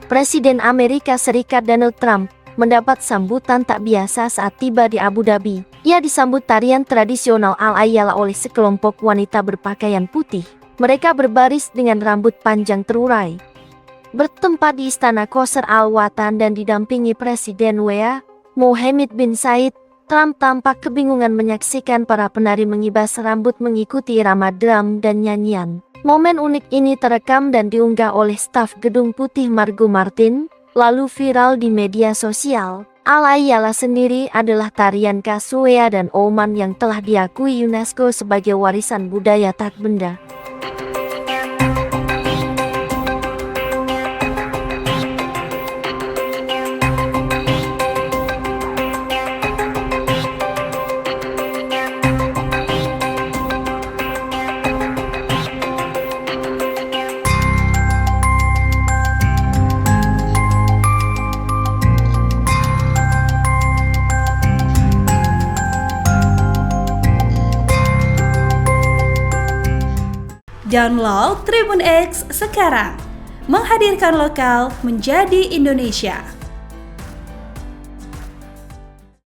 Presiden Amerika Serikat Donald Trump mendapat sambutan tak biasa saat tiba di Abu Dhabi. Ia disambut tarian tradisional Al-Ayyala oleh sekelompok wanita berpakaian putih. Mereka berbaris dengan rambut panjang terurai. Bertempat di Istana Qasr Al-Watan dan didampingi Presiden WA, Mohammed bin Zayed, Trump tampak kebingungan menyaksikan para penari mengibas rambut mengikuti irama drum dan nyanyian. Momen unik ini terekam dan diunggah oleh staf Gedung Putih Margo Martin, lalu viral di media sosial. Al-Ayyala sendiri adalah tarian khas WA dan Oman yang telah diakui UNESCO sebagai warisan budaya tak benda. Download Tribun X sekarang, menghadirkan lokal menjadi Indonesia.